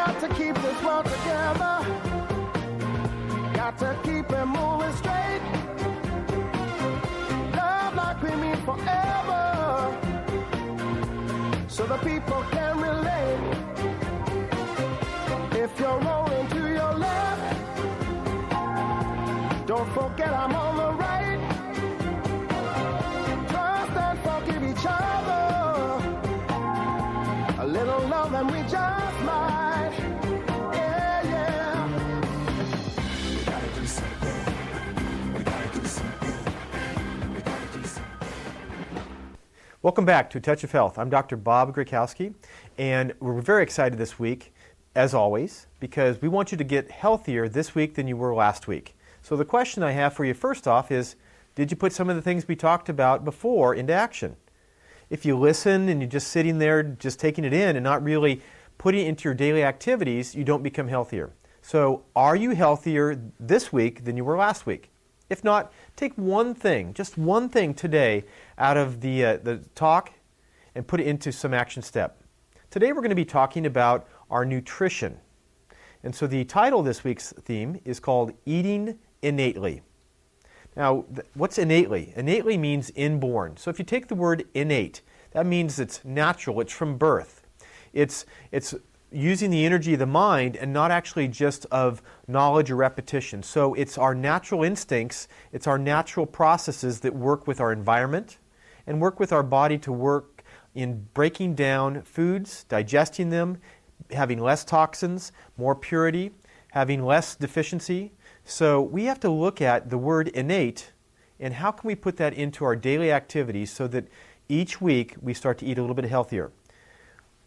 Got to keep this world together. Got to keep it moving straight. Love like we mean forever. So the people can relate. If you're rolling to your left, don't forget I'm on the right. Trust and forgive each other. A little love and we just might. Yeah, yeah. We gotta do something. We gotta do something. We gotta do something. Welcome back to A Touch of Health. I'm Dr. Bob Graykowski, and we're very excited this week, as always, because we want you to get healthier this week than you were last week. So the question I have for you first off is, did you put some of the things we talked about before into action? If you listen and you're just sitting there just taking it in and not really putting it into your daily activities, you don't become healthier. So are you healthier this week than you were last week? If not, take one thing, just one thing today out of the talk and put it into some action step. Today we're going to be talking about our nutrition. And so the title of this week's theme is called Eating Innately. Now, what's innately? Innately means inborn. So if you take the word innate, that means it's natural, it's from birth. It's using the energy of the mind and not actually just of knowledge or repetition. So it's our natural instincts, it's our natural processes that work with our environment and work with our body to work in breaking down foods, digesting them, having less toxins, more purity, having less deficiency. So we have to look at the word innate and how can we put that into our daily activities so that each week we start to eat a little bit healthier.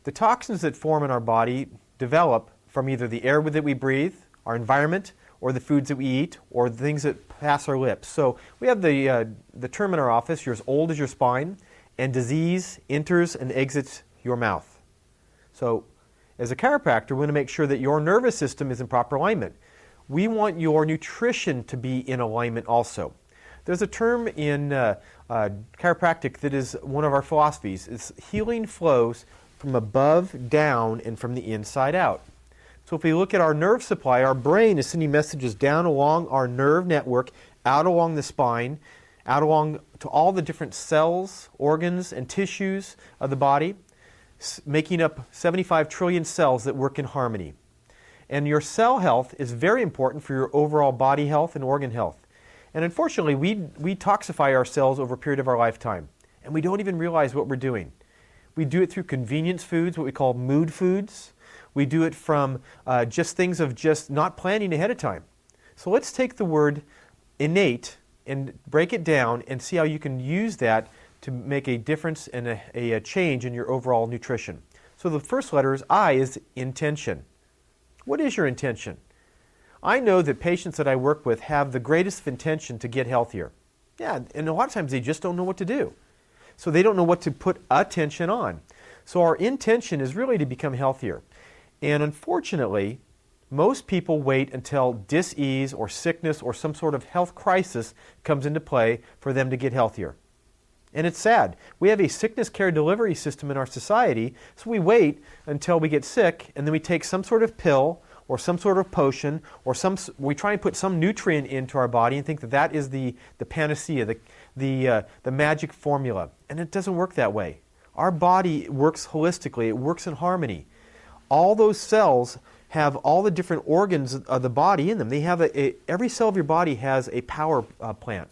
The toxins that form in our body develop from either the air that we breathe, our environment, or the foods that we eat, or the things that pass our lips. So we have the term in our office, you're as old as your spine, and disease enters and exits your mouth. So as a chiropractor, we want to make sure that your nervous system is in proper alignment. We want your nutrition to be in alignment also. There's a term in chiropractic that is one of our philosophies. It's healing flows from above down and from the inside out. So if we look at our nerve supply, our brain is sending messages down along our nerve network, out along the spine, out along to all the different cells, organs, and tissues of the body, making up 75 trillion cells that work in harmony. And your cell health is very important for your overall body health and organ health. And unfortunately, we toxify our cells over a period of our lifetime, and we don't even realize what we're doing. We do it through convenience foods, what we call mood foods. We do it from just things of just not planning ahead of time. So let's take the word innate and break it down and see how you can use that to make a difference and a change in your overall nutrition. So the first letter is I, is intention. What is your intention? I know that patients that I work with have the greatest of intention to get healthier. Yeah, and a lot of times they just don't know what to do. So they don't know what to put attention on. So our intention is really to become healthier. And unfortunately, most people wait until dis-ease or sickness or some sort of health crisis comes into play for them to get healthier. And it's sad. We have a sickness care delivery system in our society, so we wait until we get sick, and then we take some sort of pill or some sort of potion, or we try and put some nutrient into our body and think that that is the panacea, the magic formula. And it doesn't work that way. Our body works holistically. It works in harmony. All those cells have all the different organs of the body in them. They have every cell of your body has a power plant,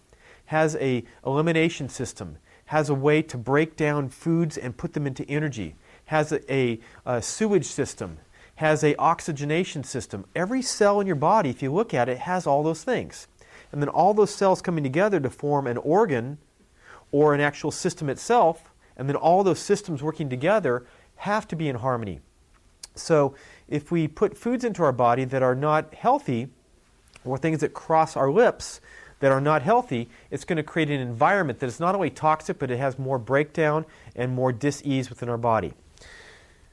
has a elimination system, has a way to break down foods and put them into energy, has a sewage system, has a oxygenation system. Every cell in your body, if you look at it, has all those things. And then all those cells coming together to form an organ or an actual system itself, and then all those systems working together have to be in harmony. So if we put foods into our body that are not healthy, or things that cross our lips that are not healthy, it's going to create an environment that is not only toxic, but it has more breakdown and more dis-ease within our body.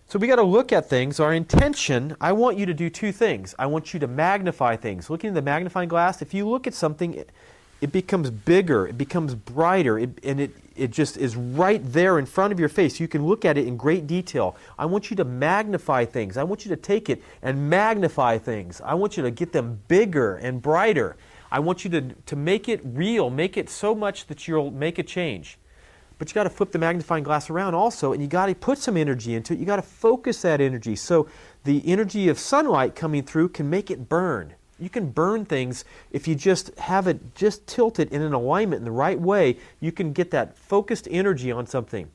So we got to look at things. Our intention, I want you to do two things. I want you to magnify things. Looking at the magnifying glass, if you look at something it becomes bigger, it becomes brighter, it just is right there in front of your face. You can look at it in great detail. I want you to magnify things. I want you to take it and magnify things. I want you to get them bigger and brighter. I want you to make it real, make it so much that you'll make a change. But you got to flip the magnifying glass around also, and you got to put some energy into it. You got to focus that energy. So the energy of sunlight coming through can make it burn. You can burn things if you just have it just tilted in an alignment in the right way. You can get that focused energy on something.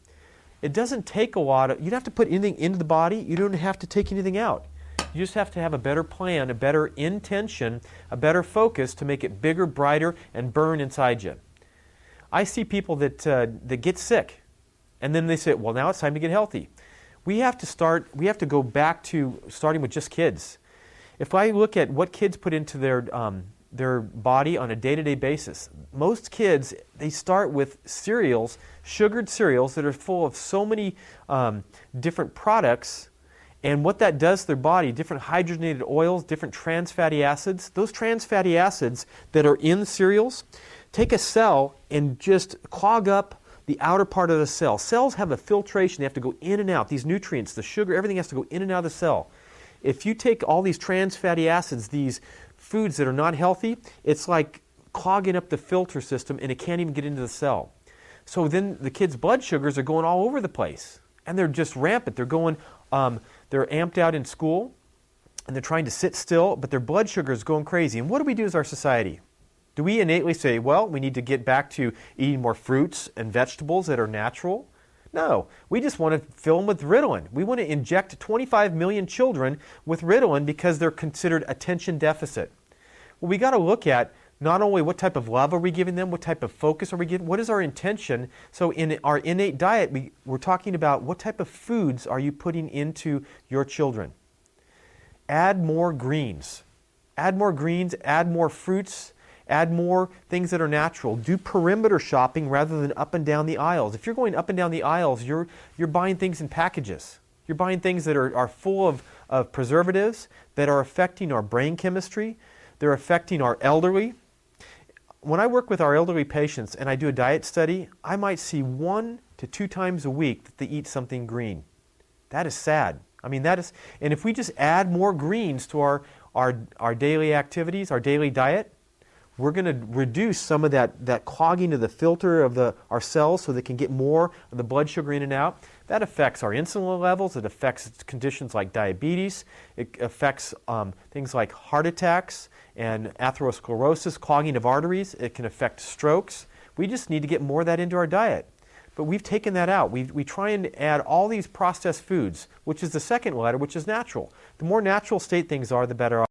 It doesn't take a lot of, you don't have to put anything into the body. You don't have to take anything out. You just have to have a better plan, a better intention, a better focus to make it bigger, brighter, and burn inside you. I see people that get sick, and then they say, well, now it's time to get healthy. We have to go back to starting with just kids. If I look at what kids put into their body on a day-to-day basis, most kids, they start with cereals, sugared cereals that are full of so many different products, and what that does to their body, different hydrogenated oils, different trans fatty acids, those trans fatty acids that are in cereals, take a cell and just clog up the outer part of the cell. Cells have a filtration. They have to go in and out. These nutrients, the sugar, everything has to go in and out of the cell. If you take all these trans fatty acids, these foods that are not healthy, it's like clogging up the filter system and it can't even get into the cell. So then the kids' blood sugars are going all over the place and they're just rampant. They're going, they're amped out in school and they're trying to sit still, but their blood sugar is going crazy. And what do we do as our society? Do we innately say, well, we need to get back to eating more fruits and vegetables that are natural? No, we just want to fill them with Ritalin. We want to inject 25 million children with Ritalin because they're considered attention deficit. Well, we got to look at not only what type of love are we giving them, what type of focus are we giving, what is our intention? So in our innate diet, we're talking about what type of foods are you putting into your children. Add more greens. Add more greens, add more fruits, add more things that are natural. Do perimeter shopping rather than up and down the aisles. If you're going up and down the aisles, you're buying things in packages. You're buying things that are full of preservatives that are affecting our brain chemistry. They're affecting our elderly. When I work with our elderly patients and I do a diet study, I might see 1 to 2 times a week that they eat something green. That is sad. I mean, that is, and if we just add more greens to our daily activities, our daily diet, we're going to reduce some of that clogging of the filter of our cells so they can get more of the blood sugar in and out. That affects our insulin levels. It affects conditions like diabetes. It affects things like heart attacks and atherosclerosis, clogging of arteries. It can affect strokes. We just need to get more of that into our diet. But we've taken that out. We try and add all these processed foods, which is the second letter, which is natural. The more natural state things are, the better off.